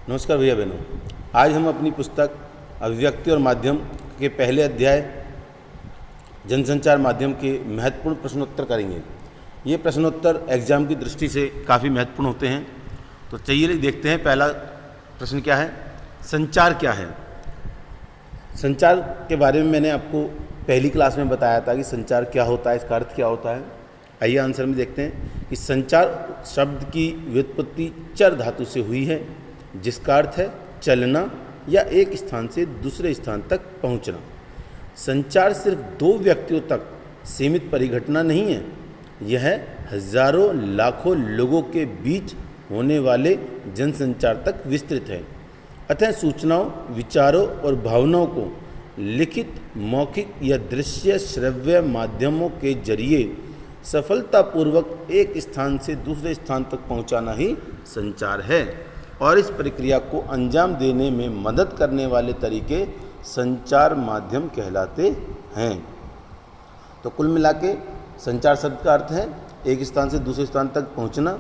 नमस्कार भैया बहनों। आज हम अपनी पुस्तक अभिव्यक्ति और माध्यम के पहले अध्याय जनसंचार माध्यम के महत्वपूर्ण प्रश्नोत्तर करेंगे। ये प्रश्नोत्तर एग्जाम की दृष्टि से काफ़ी महत्वपूर्ण होते हैं। तो चलिए देखते हैं पहला प्रश्न क्या है। संचार क्या है। संचार के बारे में मैंने आपको पहली क्लास में बताया था कि संचार क्या होता है, इसका अर्थ क्या होता है। आइए आंसर में देखते हैं कि संचार शब्द की व्युत्पत्ति चर धातु से हुई है, जिसका अर्थ है चलना या एक स्थान से दूसरे स्थान तक पहुंचना। संचार सिर्फ दो व्यक्तियों तक सीमित परिघटना नहीं है, यह हजारों लाखों लोगों के बीच होने वाले जनसंचार तक विस्तृत है। अतः सूचनाओं, विचारों और भावनाओं को लिखित, मौखिक या दृश्य श्रव्य माध्यमों के जरिए सफलतापूर्वक एक स्थान से दूसरे स्थान तक पहुंचाना ही संचार है, और इस प्रक्रिया को अंजाम देने में मदद करने वाले तरीके संचार माध्यम कहलाते हैं। तो कुल मिला के संचार शब्द का अर्थ है एक स्थान से दूसरे स्थान तक पहुंचना,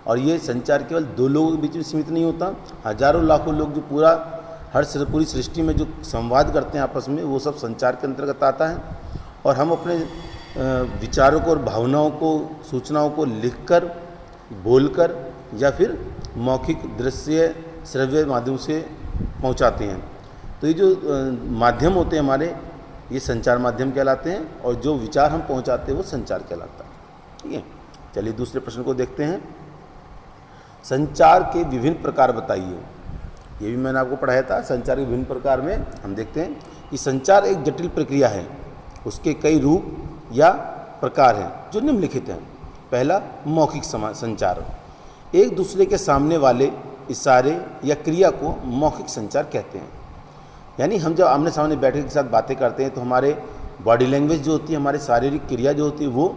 और ये संचार केवल दो लोगों के बीच में सीमित नहीं होता। हजारों लाखों लोग जो पूरी सृष्टि में जो संवाद करते हैं आपस में, वो सब संचार के अंतर्गत आता है। और हम अपने विचारों को और भावनाओं को, सूचनाओं को लिखकर, बोलकर या फिर मौखिक, दृश्य, श्रव्य माध्यम से पहुंचाते हैं। तो ये जो माध्यम होते हैं हमारे, ये संचार माध्यम कहलाते हैं, और जो विचार हम पहुंचाते हैं वो संचार कहलाता है। ठीक है, चलिए दूसरे प्रश्न को देखते हैं। संचार के विभिन्न प्रकार बताइए। ये भी मैंने आपको पढ़ाया था। संचार के विभिन्न प्रकार में हम देखते हैं कि संचार एक जटिल प्रक्रिया है, उसके कई रूप या प्रकार हैं जो निम्नलिखित हैं। पहला, मौखिक संचार। एक दूसरे के सामने वाले इशारे या क्रिया को मौखिक संचार कहते हैं। यानी हम जब आमने सामने बैठे के साथ बातें करते हैं तो हमारे बॉडी लैंग्वेज जो होती है, हमारी शारीरिक क्रिया जो होती है, वो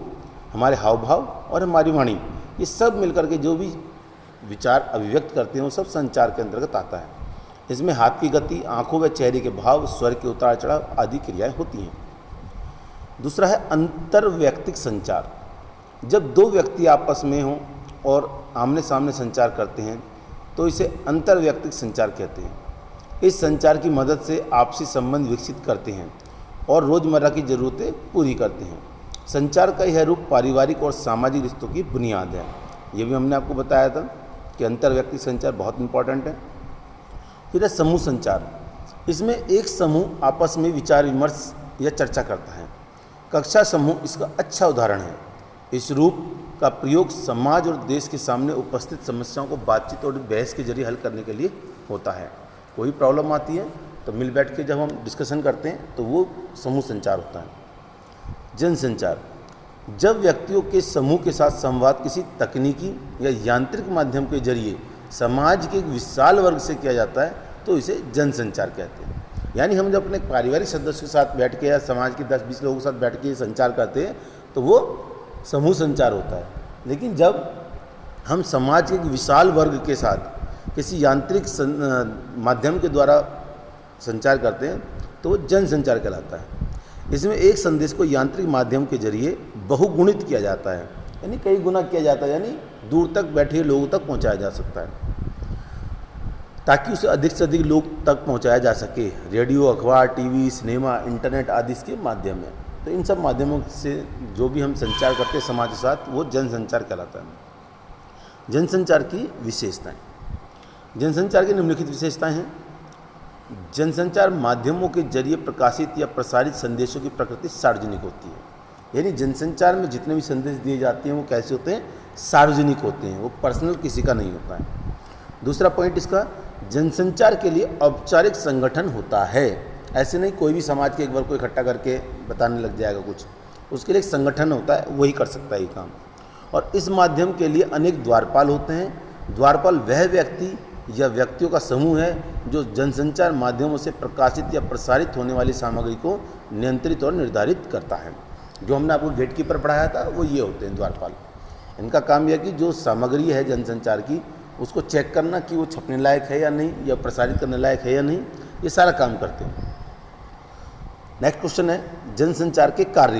हमारे हाव भाव और हमारी वाणी, ये सब मिलकर के जो भी विचार अभिव्यक्त करते हैं वो सब संचार के अंतर्गत आता है। इसमें हाथ की गति, आंखों व चेहरे के भाव, स्वर के उतार चढ़ाव आदि क्रियाएँ होती हैं। दूसरा है अंतर्वैयक्तिक संचार। जब दो व्यक्ति आपस में हों और आमने सामने संचार करते हैं तो इसे अंतर्वैयक्तिक संचार कहते हैं। इस संचार की मदद से आपसी संबंध विकसित करते हैं और रोज़मर्रा की ज़रूरतें पूरी करते हैं। संचार का यह रूप पारिवारिक और सामाजिक रिश्तों की बुनियाद है। ये भी हमने आपको बताया था कि अंतर्वैयक्तिक संचार बहुत इंपॉर्टेंट है। फिर है समूह संचार। इसमें एक समूह आपस में विचार विमर्श या चर्चा करता है। कक्षा समूह इसका अच्छा उदाहरण है। इस रूप का प्रयोग समाज और देश के सामने उपस्थित समस्याओं को बातचीत और बहस के जरिए हल करने के लिए होता है। कोई प्रॉब्लम आती है तो मिल बैठ के जब हम डिस्कशन करते हैं तो वो समूह संचार होता है। जनसंचार। जब व्यक्तियों के समूह के साथ संवाद किसी तकनीकी या यांत्रिक माध्यम के जरिए समाज के एक विशाल वर्ग से किया जाता है तो इसे जनसंचार कहते हैं। यानी हम जब अपने पारिवारिक सदस्य के साथ बैठ के या समाज के 10-20 लोगों के साथ बैठ के संचार करते हैं तो वो समूह संचार होता है। लेकिन जब हम समाज के एक विशाल वर्ग के साथ किसी यांत्रिक माध्यम के द्वारा संचार करते हैं तो वो जनसंचार कहलाता है। इसमें एक संदेश को यांत्रिक माध्यम के जरिए बहुगुणित किया जाता है, यानी कई गुना किया जाता है, यानी दूर तक बैठे लोगों तक पहुंचाया जा सकता है ताकि उसे अधिक से अधिक लोग तक पहुंचाया जा सके। रेडियो, अखबार, टीवी, सिनेमा, इंटरनेट आदि के माध्यम है। तो इन सब माध्यमों से जो भी हम संचार करते हैं समाज के साथ, वो जनसंचार कहलाता है। जनसंचार की विशेषताएं। जनसंचार की निम्नलिखित विशेषताएं हैं। जनसंचार माध्यमों के जरिए प्रकाशित या प्रसारित संदेशों की प्रकृति सार्वजनिक होती है। यानी जनसंचार में जितने भी संदेश दिए जाते हैं वो कैसे होते हैं, सार्वजनिक होते हैं, वो पर्सनल किसी का नहीं होता है। दूसरा पॉइंट इसका, जनसंचार के लिए औपचारिक संगठन होता है। ऐसे नहीं कोई भी समाज के एक वर्ग को इकट्ठा करके बताने लग जाएगा कुछ, उसके लिए एक संगठन होता है, वही कर सकता है ये काम। और इस माध्यम के लिए अनेक द्वारपाल होते हैं। द्वारपाल वह व्यक्ति या व्यक्तियों का समूह है जो जनसंचार माध्यमों से प्रकाशित या प्रसारित होने वाली सामग्री को नियंत्रित और निर्धारित करता है। जो हमने आपको गेट कीपर पढ़ाया था वो ये होते हैं द्वारपाल। इनका काम यह है कि जो सामग्री है जनसंचार की उसको चेक करना कि वो छपने लायक है या नहीं, या प्रसारित करने लायक है या नहीं, ये सारा काम करते हैं। नेक्स्ट क्वेश्चन है जनसंचार के कार्य।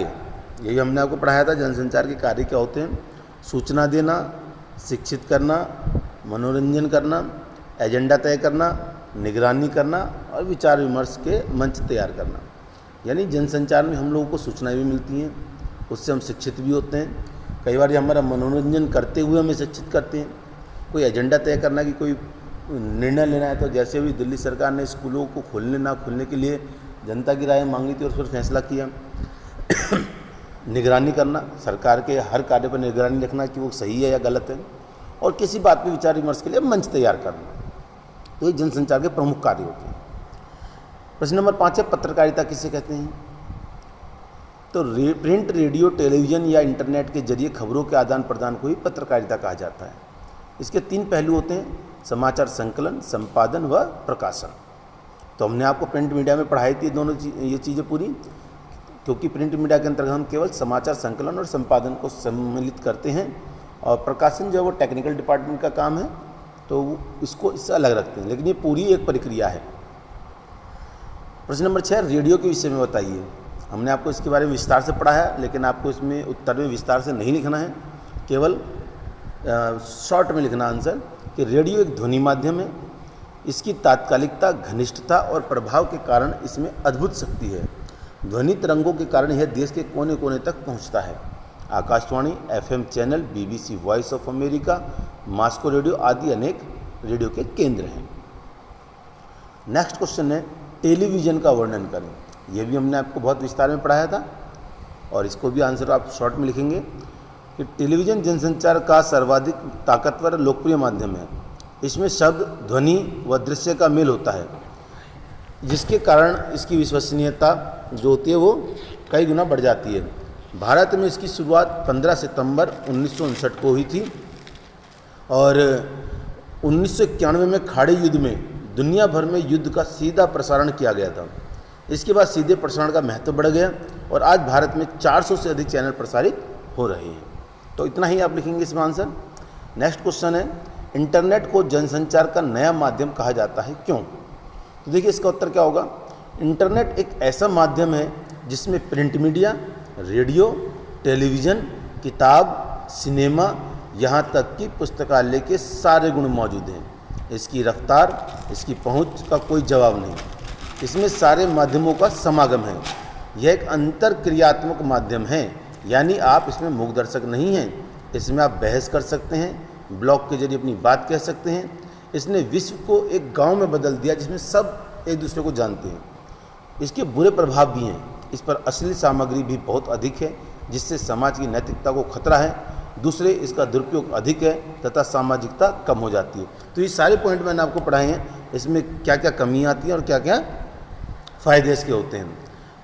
ये भी हमने आपको पढ़ाया था। जनसंचार के कार्य क्या होते हैं। सूचना देना, शिक्षित करना, मनोरंजन करना, एजेंडा तय करना, निगरानी करना और विचार विमर्श के मंच तैयार करना। यानी जनसंचार में हम लोगों को सूचनाएं भी मिलती हैं, उससे हम शिक्षित भी होते हैं। कई बार ये हमारा मनोरंजन करते हुए हमें शिक्षित करते हैं। कोई एजेंडा तय करना कि कोई निर्णय लेना है, तो जैसे अभी दिल्ली सरकार ने स्कूलों को खोलने ना खोलने के लिए जनता की राय मांगी थी और फिर फैसला किया। निगरानी करना, सरकार के हर कार्य पर निगरानी रखना कि वो सही है या गलत है, और किसी बात पर विचार विमर्श के लिए मंच तैयार करना। तो ये जनसंचार के प्रमुख कार्य होते हैं। प्रश्न नंबर 5 है, पत्रकारिता किसे कहते हैं? तो प्रिंट, रेडियो, टेलीविज़न या इंटरनेट के जरिए खबरों के आदान प्रदान को ही पत्रकारिता कहा जाता है। इसके 3 पहलू होते हैं, समाचार संकलन, संपादन व प्रकाशन। तो हमने आपको प्रिंट मीडिया में पढ़ाई थी दोनों ये चीज़ें पूरी, क्योंकि प्रिंट मीडिया के अंतर्गत हम केवल समाचार संकलन और संपादन को सम्मिलित करते हैं, और प्रकाशन जो है वो टेक्निकल डिपार्टमेंट का काम है, तो इसको इससे अलग रखते हैं, लेकिन ये पूरी एक प्रक्रिया है। प्रश्न नंबर 6, रेडियो के विषय में बताइए। हमने आपको इसके बारे में विस्तार से पढ़ा है, लेकिन आपको इसमें उत्तर में विस्तार से नहीं लिखना है, केवल शॉर्ट में लिखना आंसर कि रेडियो एक ध्वनि माध्यम है। इसकी तात्कालिकता, घनिष्ठता और प्रभाव के कारण इसमें अद्भुत शक्ति है। ध्वनि तरंगों के कारण यह देश के कोने कोने तक पहुंचता है। Akashvani, FM channel, BBC, voice of America, Moscow radio आदि अनेक रेडियो के केंद्र हैं। नेक्स्ट क्वेश्चन है, टेलीविज़न का वर्णन करें। यह भी हमने आपको बहुत विस्तार में पढ़ाया था, और इसको भी आंसर आप शॉर्ट में लिखेंगे कि टेलीविज़न जनसंचार का सर्वाधिक ताकतवर लोकप्रिय माध्यम है। इसमें शब्द, ध्वनि व दृश्य का मेल होता है, जिसके कारण इसकी विश्वसनीयता जो होती है वो कई गुना बढ़ जाती है। भारत में इसकी शुरुआत 15 सितंबर 1959 को हुई थी, और 1991 में खाड़ी युद्ध में दुनिया भर में युद्ध का सीधा प्रसारण किया गया था। इसके बाद सीधे प्रसारण का महत्व बढ़ गया, और आज भारत में 400 से अधिक चैनल प्रसारित हो रहे हैं। तो इतना ही आप लिखेंगे इसमें आंसर। नेक्स्ट क्वेश्चन है, इंटरनेट को जनसंचार का नया माध्यम कहा जाता है, क्यों? तो देखिए इसका उत्तर क्या होगा। इंटरनेट एक ऐसा माध्यम है जिसमें प्रिंट मीडिया, रेडियो, टेलीविज़न, किताब, सिनेमा, यहाँ तक कि पुस्तकालय के सारे गुण मौजूद हैं। इसकी रफ्तार, इसकी पहुंच का कोई जवाब नहीं। इसमें सारे माध्यमों का समागम है। यह एक अंतरक्रियात्मक माध्यम है, यानी आप इसमें मूक दर्शक नहीं हैं। इसमें आप बहस कर सकते हैं, ब्लॉग के जरिए अपनी बात कह सकते हैं। इसने विश्व को एक गांव में बदल दिया जिसमें सब एक दूसरे को जानते हैं। इसके बुरे प्रभाव भी हैं। इस पर अश्लील सामग्री भी बहुत अधिक है, जिससे समाज की नैतिकता को खतरा है। दूसरे, इसका दुरुपयोग अधिक है तथा सामाजिकता कम हो जाती है। तो ये सारे पॉइंट मैंने आपको पढ़ाए हैं, इसमें क्या क्या कमियाँ आती हैं और क्या क्या फ़ायदे इसके होते हैं।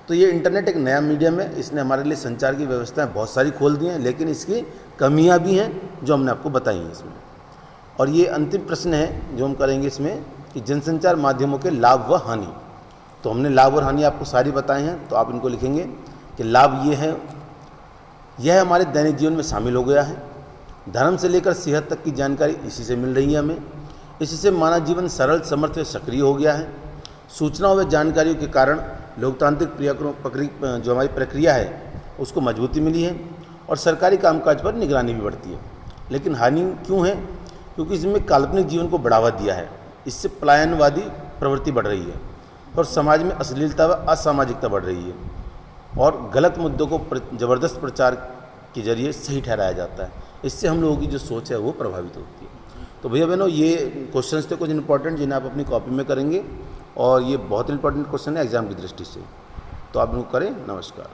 तो ये इंटरनेट एक नया मीडियम है, इसने हमारे लिए संचार की व्यवस्थाएं बहुत सारी खोल दी हैं, लेकिन इसकी कमियां भी हैं जो हमने आपको बताई हैं इसमें। और ये अंतिम प्रश्न है जो हम करेंगे इसमें कि जनसंचार माध्यमों के लाभ व हानि। तो हमने लाभ और हानि आपको सारी बताए हैं, तो आप इनको लिखेंगे कि लाभ ये है, यह हमारे दैनिक जीवन में शामिल हो गया है। धर्म से लेकर सेहत तक की जानकारी इसी से मिल रही है हमें। इससे मानव जीवन सरल, समर्थ व सक्रिय हो गया है। सूचनाओं व जानकारियों के कारण लोकतांत्रिक जो हमारी प्रक्रिया है उसको मजबूती मिली है, और सरकारी कामकाज पर निगरानी भी बढ़ती है। लेकिन हानि क्यों है? क्योंकि इसमें काल्पनिक जीवन को बढ़ावा दिया है। इससे पलायनवादी प्रवृत्ति बढ़ रही है, और समाज में अश्लीलता व असामाजिकता बढ़ रही है, और गलत मुद्दों को ज़बरदस्त प्रचार के जरिए सही ठहराया जाता है। इससे हम लोगों की जो सोच है वो प्रभावित होती है। तो भैया बहनों, ये क्वेश्चंस थे कुछ इंपॉर्टेंट जिन्हें आप अपनी कॉपी में करेंगे, और ये बहुत इंपॉर्टेंट क्वेश्चन है एग्जाम की दृष्टि से, तो आप इनको करें। नमस्कार।